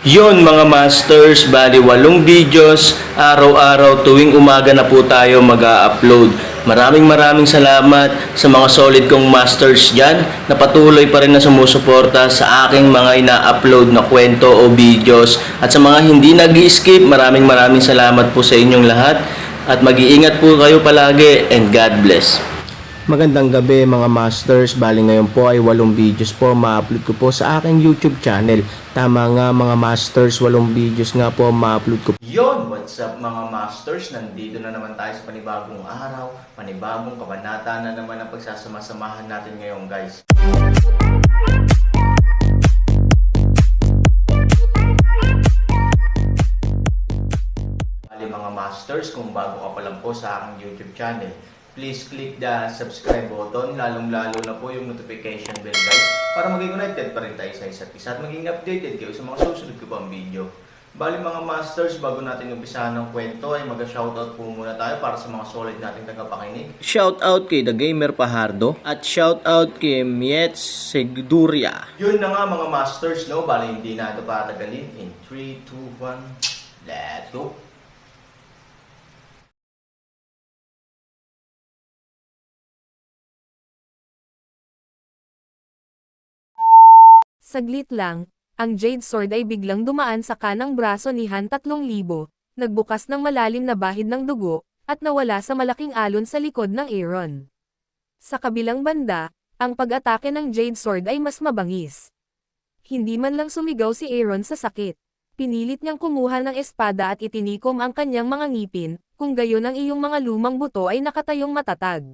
Yon mga masters, bali 8 videos, araw-araw tuwing umaga na po tayo mag-a-upload. Maraming salamat sa mga solid kong masters dyan na patuloy pa rin na sumusuporta sa aking mga ina-upload na kwento o videos. At sa mga hindi nag-skip, maraming salamat po sa inyong lahat. At mag-iingat po kayo palagi and God bless. Magandang gabi mga masters, bali ngayon po ay 8 videos po ma-upload ko po sa aking YouTube channel. Tama nga mga masters, 8 videos nga po ma-upload ko. Yon, what's up mga masters? Nandito na naman tayo sa panibagong araw, panibagong kabanata na naman ang pagsasama-samahan natin ngayon guys. Bali mga masters, kung bago ka pa lang po sa aking YouTube channel, please click the subscribe button, lalong-lalo na po yung notification bell guys, para maging connected pa rin tayo sa isa't isa at maging updated kayo sa mga susunod ko pang video. Bali mga masters, bago natin umpisahan ng kwento ay mag-shoutout po muna tayo para sa mga solid nating tagapakinig. Shoutout kay The Gamer Pahardo at shoutout kay Miet Segduria. Yun na nga mga masters, no? Bali hindi na ito patagalin. In 3, 2, 1, let's go! Saglit lang, ang Jade Sword ay biglang dumaan sa kanang braso ni Han 3000, nagbukas ng malalim na bahid ng dugo, at nawala sa malaking alon sa likod ng Aaron. Sa kabilang banda, ang pag-atake ng Jade Sword ay mas mabangis. Hindi man lang sumigaw si Aaron sa sakit. Pinilit niyang kumuha ng espada at itinikom ang kanyang mga ngipin, kung gayon ang iyong mga lumang buto ay nakatayong matatag.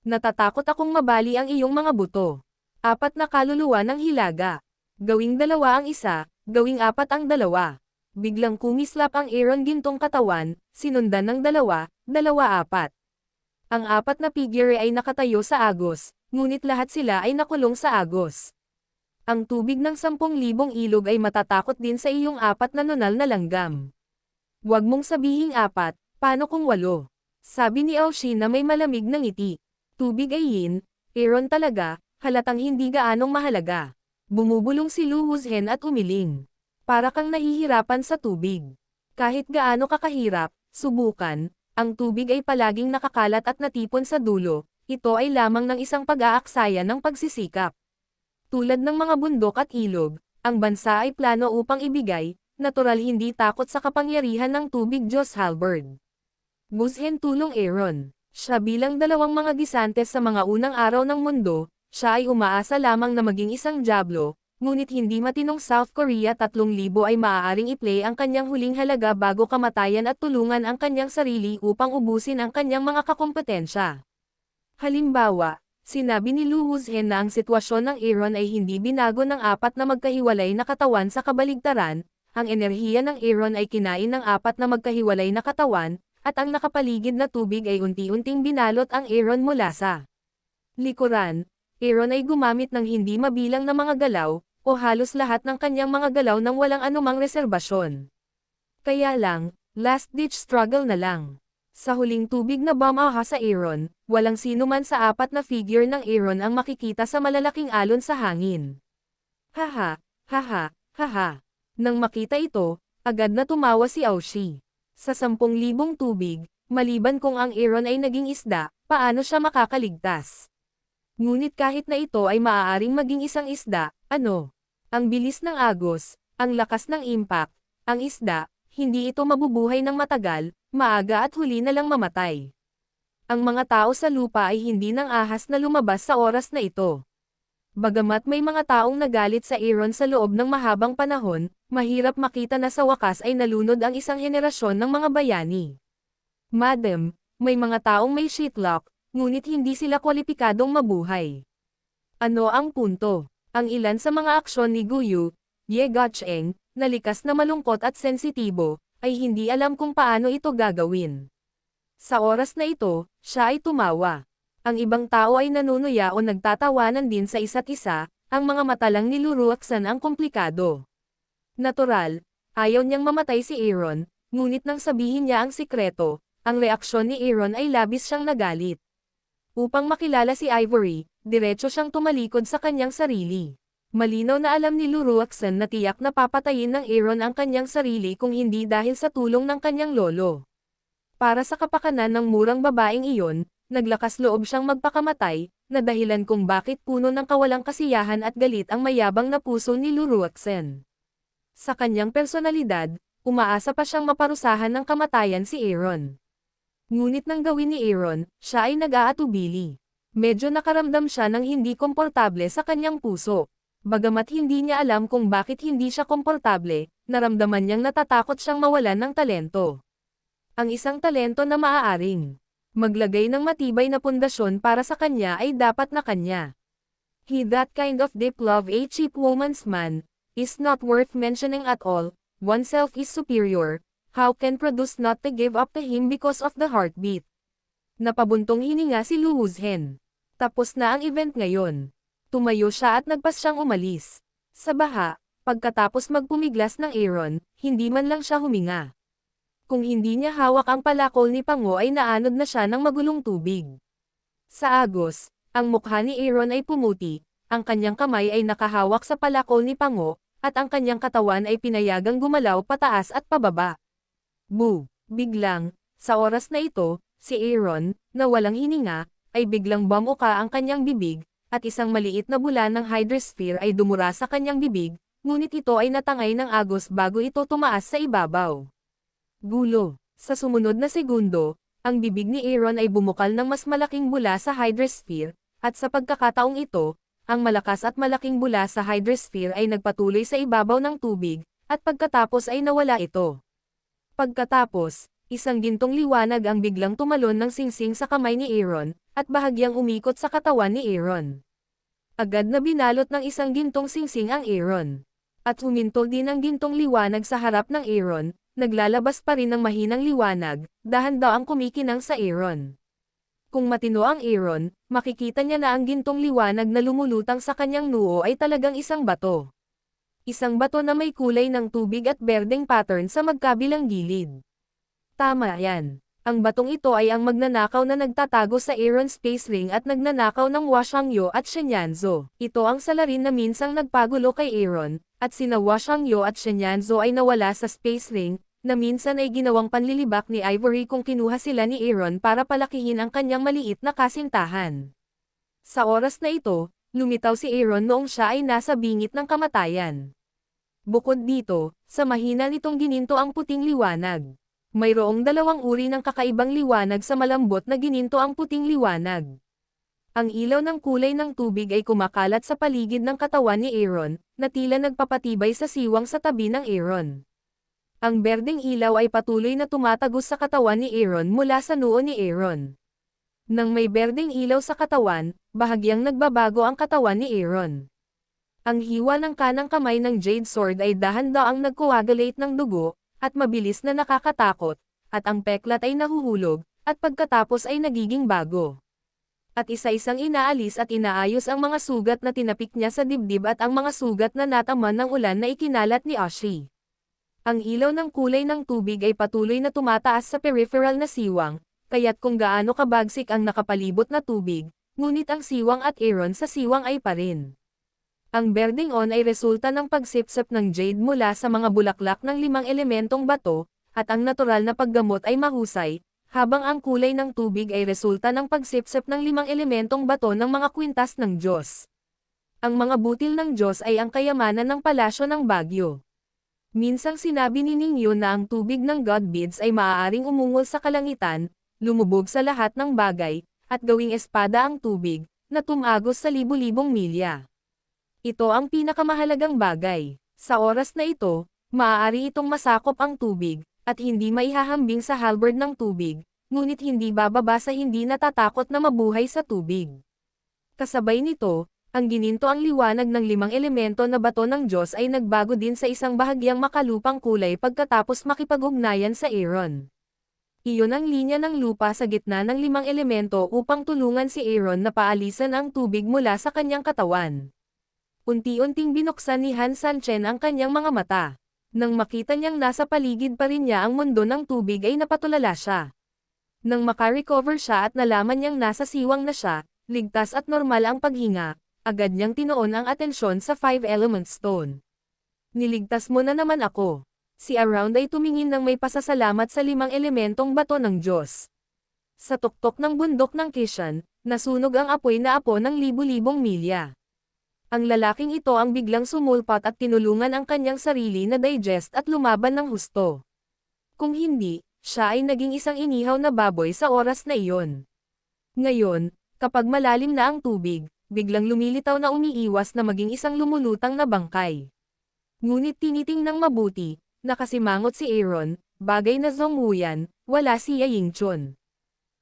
Natatakot akong mabali ang iyong mga buto. 4 na kaluluwa ng hilaga. Gawing 2 ang isa, gawing 4 ang 2. Biglang kumislap ang Aaron gintong katawan, sinundan ng 2, 2, 4. Ang 4 na figure ay nakatayo sa agos, ngunit lahat sila ay nakulong sa agos. Ang tubig ng 10,000 ilog ay matatakot din sa iyong 4 na nunal na langgam. Huwag mong sabihing 4, paano kung 8? Sabi ni Aoshi na may malamig na ngiti. Tubig ay yin, Aaron talaga, halatang hindi gaanong mahalaga. Bumubulong si Lu Wuzhen at umiling. Para kang nahihirapan sa tubig. Kahit gaano kakahirap, subukan, ang tubig ay palaging nakakalat at natipon sa dulo, ito ay lamang ng isang pag-aaksaya ng pagsisikap. Tulad ng mga bundok at ilog, ang bansa ay plano upang ibigay, natural hindi takot sa kapangyarihan ng tubig Diyos Halberd. Wuzhen tulong Aaron. Siya bilang 2 mga gisantes sa mga unang araw ng mundo, siya ay umaasa lamang na maging isang Diablo, ngunit hindi matinong South Korea 3,000 ay maaaring i-play ang kanyang huling halaga bago kamatayan at tulungan ang kanyang sarili upang ubusin ang kanyang mga kakompetensya. Halimbawa, sinabi ni Lu Wuzhen na ang sitwasyon ng Aaron ay hindi binago ng 4 na magkahiwalay na katawan sa kabaligtaran, ang enerhiya ng Aaron ay kinain ng 4 na magkahiwalay na katawan, at ang nakapaligid na tubig ay unti-unting binalot ang Aaron mula sa likuran. Aaron ay gumamit ng hindi mabilang na mga galaw, o halos lahat ng kanyang mga galaw nang walang anumang reserbasyon. Kaya lang, last-ditch struggle na lang. Sa huling tubig na bumaha sa Aaron, walang sino man sa 4 na figure ng Aaron ang makikita sa malalaking alon sa hangin. Haha, haha, haha. Nang makita ito, agad na tumawa si Aoshi. Sa 10,000 tubig, maliban kung ang Aaron ay naging isda, paano siya makakaligtas? Ngunit kahit na ito ay maaaring maging isang isda, ano? Ang bilis ng agos, ang lakas ng impact, ang isda, hindi ito mabubuhay ng matagal, maaga at huli na lang mamatay. Ang mga tao sa lupa ay hindi nang ahas na lumabas sa oras na ito. Bagamat may mga taong nagalit sa Aaron sa loob ng mahabang panahon, mahirap makita na sa wakas ay nalunod ang isang henerasyon ng mga bayani. Madam, may mga taong may shitlock, ngunit hindi sila kwalipikadong mabuhay. Ano ang punto? Ang ilan sa mga aksyon ni Guyu, Ye Gacheng, na likas na malungkot at sensitibo, ay hindi alam kung paano ito gagawin. Sa oras na ito, siya ay tumawa. Ang ibang tao ay nanunuya o nagtatawanan din sa isa't isa, ang mga mata lang ni Luruaksan ang komplikado. Natural, ayaw niyang mamatay si Aaron, ngunit nang sabihin niya ang sikreto, ang reaksyon ni Aaron ay labis siyang nagalit. Upang makilala si Ivory, diretso siyang tumalikod sa kanyang sarili. Malinaw na alam ni Luruaksan na tiyak na papatayin ng Aaron ang kanyang sarili kung hindi dahil sa tulong ng kanyang lolo. Para sa kapakanan ng murang babaeng iyon, naglakas loob siyang magpakamatay, na dahilan kung bakit puno ng kawalang kasiyahan at galit ang mayabang na puso ni Luruaksan. Sa kanyang personalidad, umaasa pa siyang maparusahan ng kamatayan si Aaron. Ngunit nang gawin ni Aaron, siya ay nag-aatubili. Medyo nakaramdam siya ng hindi komportable sa kanyang puso. Bagamat hindi niya alam kung bakit hindi siya komportable, naramdaman niyang natatakot siyang mawalan ng talento. Ang isang talento na maaaring maglagay ng matibay na pundasyon para sa kanya ay dapat na kanya. He that kind of deep love a cheap woman's man, is not worth mentioning at all, oneself is superior, how can produce not to give up to him because of the heartbeat. Napabuntong hininga si Lu Wuzhen. Tapos na ang event ngayon. Tumayo siya at nagpas siyang umalis. Sa baha, pagkatapos magpumiglas ng Aaron, hindi man lang siya huminga. Kung hindi niya hawak ang palakol ni Pango ay naanod na siya ng magulong tubig. Sa agos, ang mukha ni Aaron ay pumuti, ang kanyang kamay ay nakahawak sa palakol ni Pango, at ang kanyang katawan ay pinayagang gumalaw pataas at pababa. Boo! Biglang, sa oras na ito, si Aaron, na walang hininga, ay biglang bumuka ang kanyang bibig, at isang maliit na bula ng hydrosphere ay dumura sa kanyang bibig, ngunit ito ay natangay ng agos bago ito tumaas sa ibabaw. Gulo. Sa sumunod na segundo, ang bibig ni Aaron ay bumukal ng mas malaking bula sa hydrosphere, at sa pagkakataong ito, ang malakas at malaking bula sa hydrosphere ay nagpatuloy sa ibabaw ng tubig, at pagkatapos ay nawala ito. Pagkatapos, isang gintong liwanag ang biglang tumalon ng singsing sa kamay ni Aaron, at bahagyang umikot sa katawan ni Aaron. Agad na binalot ng isang gintong singsing ang Aaron. At humintol din ang gintong liwanag sa harap ng Aaron, naglalabas pa rin ng mahinang liwanag, dahan-daang kumikinang sa Aaron. Kung matino ang Aaron, makikita niya na ang gintong liwanag na lumulutang sa kanyang noo ay talagang isang bato. Isang bato na may kulay ng tubig at berdeng pattern sa magkabilang gilid. Tama yan. Ang batong ito ay ang magnanakaw na nagtatago sa Aaron Space Ring at nagnanakaw ng Washangyo at Shenyanzo. Ito ang salarin na minsang nagpagulo kay Aaron, at sina Washangyo at Shenyanzo ay nawala sa Space Ring, na minsan ay ginawang panlilibak ni Ivory kung kinuha sila ni Aaron para palakihin ang kanyang maliit na kasintahan. Sa oras na ito, lumitaw si Aaron noong siya ay nasa bingit ng kamatayan. Bukod dito, sa mahina nitong gininto ang puting liwanag. Mayroong dalawang uri ng kakaibang liwanag sa malambot na gininto ang puting liwanag. Ang ilaw ng kulay ng tubig ay kumakalat sa paligid ng katawan ni Aaron, na tila nagpapatibay sa siwang sa tabi ng Aaron. Ang berdeng ilaw ay patuloy na tumatagos sa katawan ni Aaron mula sa noo ni Aaron. Nang may berdeng ilaw sa katawan, bahagyang nagbabago ang katawan ni Aaron. Ang hiwa ng kanang kamay ng Jade Sword ay dahan-daang nagcoagulate ng dugo, at mabilis na nakakatakot, at ang peklat ay nahuhulog, at pagkatapos ay nagiging bago. At isa-isang inaalis at inaayos ang mga sugat na tinapik niya sa dibdib at ang mga sugat na nataman ng ulan na ikinalat ni Ashi. Ang ilaw ng kulay ng tubig ay patuloy na tumataas sa peripheral na siwang, kaya't kung gaano kabagsik ang nakapalibot na tubig, ngunit ang siwang at Aaron sa siwang ay pa rin. Ang berdeng on ay resulta ng pagsipsip ng jade mula sa mga bulaklak ng 5 elementong bato, at ang natural na paggamot ay mahusay, habang ang kulay ng tubig ay resulta ng pagsipsip ng 5 elementong bato ng mga kwintas ng Diyos. Ang mga butil ng Diyos ay ang kayamanan ng palasyo ng Bagyo. Minsang sinabi ni Ningyo na ang tubig ng God Beads ay maaaring umungol sa kalangitan, lumubog sa lahat ng bagay, at gawing espada ang tubig, na tumagos sa libu-libong milya. Ito ang pinakamahalagang bagay. Sa oras na ito, maaari itong masakop ang tubig, at hindi maihahambing sa halberd ng tubig, ngunit hindi bababa sa hindi natatakot na mabuhay sa tubig. Kasabay nito, ang gininto ang liwanag ng 5 elemento na bato ng Diyos ay nagbago din sa isang bahagyang makalupang kulay pagkatapos makipag-ugnayan sa Aaron. Iyon ang linya ng lupa sa gitna ng 5 elemento upang tulungan si Aaron na paalisan ang tubig mula sa kanyang katawan. Unti-unting binuksan ni Han Sanchen ang kanyang mga mata. Nang makita niyang nasa paligid pa rin niya ang mundo ng tubig ay napatulala siya. Nang makarecover siya at nalaman niyang nasa siwang na siya, ligtas at normal ang paghinga, Agad niyang tinuon ang atensyon sa Five Element Stone. Niligtas mo na naman ako. Si Around ay tumingin ng may pasasalamat sa 5 elementong bato ng Diyos. Sa tuktok ng bundok ng Kishan, nasunog ang apoy na apo ng libu-libong milya. Ang lalaking ito ang biglang sumulpat at tinulungan ang kanyang sarili na digest at lumaban ng husto. Kung hindi, siya ay naging isang inihaw na baboy sa oras na iyon. Ngayon, kapag malalim na ang tubig, biglang lumilitaw na umiiwas na maging isang lumulutang na bangkay. Ngunit tinitingnang mabuti, nakasimangot si Aaron, bagay na Zhonghuyan, wala si Yingchun.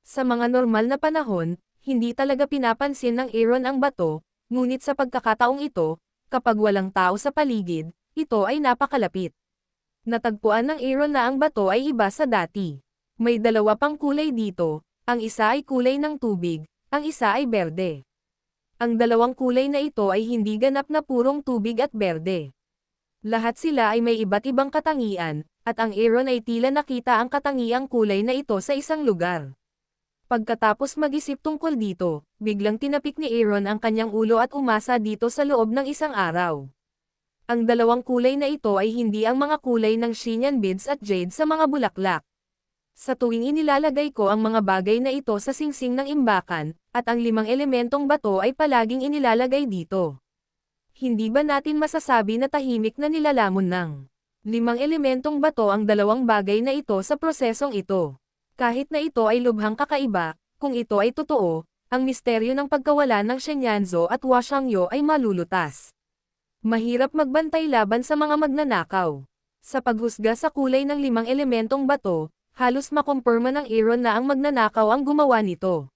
Sa mga normal na panahon, hindi talaga pinapansin ng Aaron ang bato, ngunit sa pagkakataong ito, kapag walang tao sa paligid, ito ay napakalapit. Natagpuan ng Aaron na ang bato ay iba sa dati. May dalawa pang kulay dito, ang isa ay kulay ng tubig, ang isa ay berde. Ang dalawang kulay na ito ay hindi ganap na purong tubig at berde. Lahat sila ay may iba't ibang katangian, at ang Aaron ay tila nakita ang katangiang kulay na ito sa isang lugar. Pagkatapos mag-isip tungkol dito, biglang tinapik ni Aaron ang kanyang ulo at umasa dito sa loob ng isang araw. Ang dalawang kulay na ito ay hindi ang mga kulay ng Xinyan beads at jade sa mga bulaklak. Sa tuwing inilalagay ko ang mga bagay na ito sa singsing ng imbakan, at ang 5 elementong bato ay palaging inilalagay dito. Hindi ba natin masasabi na tahimik na nilalamon ng 5 elementong bato ang dalawang bagay na ito sa prosesong ito? Kahit na ito ay lubhang kakaiba, kung ito ay totoo, ang misteryo ng pagkawala ng Shenyanzo at Huashangyo ay malulutas. Mahirap magbantay laban sa mga magnanakaw. Sa paghusga sa kulay ng 5 elementong bato, halos makumpirma ng Aaron na ang magnanakaw ang gumawa nito.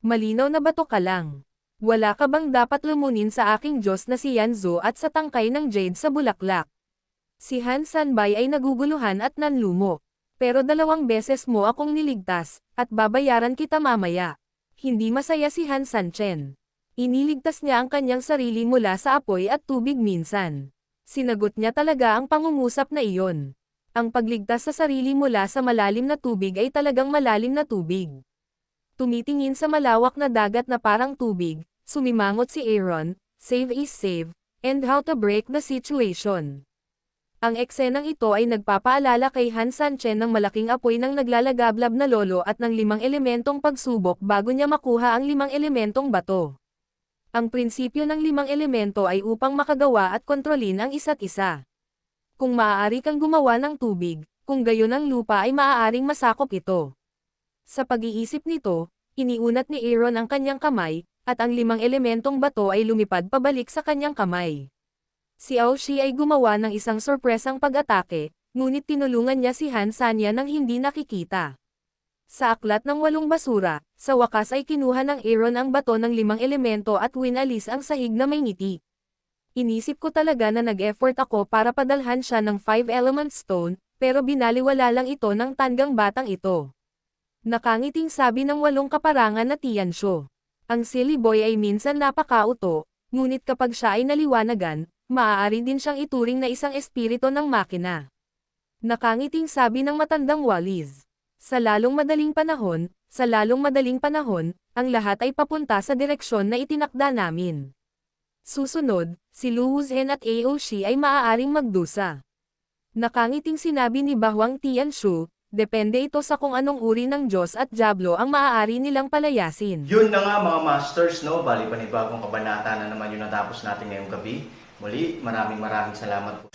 Malinaw na bato ka lang. Wala ka bang dapat lumunin sa aking Diyos na si Yanzo at sa tangkay ng jade sa bulaklak? Si Han Sanbay ay naguguluhan at nanlumo. Pero 2 beses mo akong niligtas, at babayaran kita mamaya. Hindi masaya si Han Sanchen. Iniligtas niya ang kanyang sarili mula sa apoy at tubig minsan. Sinagot niya talaga ang pangungusap na iyon. Ang pagligtas sa sarili mula sa malalim na tubig ay talagang malalim na tubig. Tumitingin sa malawak na dagat na parang tubig, sumimangot si Aaron, save is save, and how to break the situation. Ang eksenang ito ay nagpapaalala kay Han Sanchen ng malaking apoy ng naglalagablab na lolo at ng 5 elementong pagsubok bago niya makuha ang 5 elementong bato. Ang prinsipyo ng 5 elemento ay upang makagawa at kontrolin ang isa't isa. Kung maaari kang gumawa ng tubig, kung gayon ang lupa ay maaaring masakop ito. Sa pag-iisip nito, iniunat ni Aaron ang kanyang kamay, at ang 5 elementong bato ay lumipad pabalik sa kanyang kamay. Si Aoshi ay gumawa ng isang sorpresang pag-atake, ngunit tinulungan niya si Han Sanya nang hindi nakikita. Sa aklat ng 8 basura, sa wakas ay kinuha ng Aaron ang bato ng 5 elemento at winalis ang sahig na may ngiti. Inisip ko talaga na nag-effort ako para padalhan siya ng 5 element stone, pero binaliwala lang ito ng tandang batang ito. Nakangiting sabi ng 8 kaparangan na Tianshu. Ang silly boy ay minsan napakauto, ngunit kapag siya ay naliwanagan, maaari din siyang ituring na isang espiritu ng makina. Nakangiting sabi ng matandang Walis. Sa lalong madaling panahon, ang lahat ay papunta sa direksyon na itinakda namin. Susunod, si Lu Wuzhen at Aoshi ay maaaring magdusa. Nakangiting sinabi ni Bahwang Tianshu, depende ito sa kung anong uri ng Diyos at Diablo ang maaari nilang palayasin. Yun na nga mga masters, no? Bali panibagong kabanata na naman yung natapos natin ngayong gabi. Muli, maraming salamat po.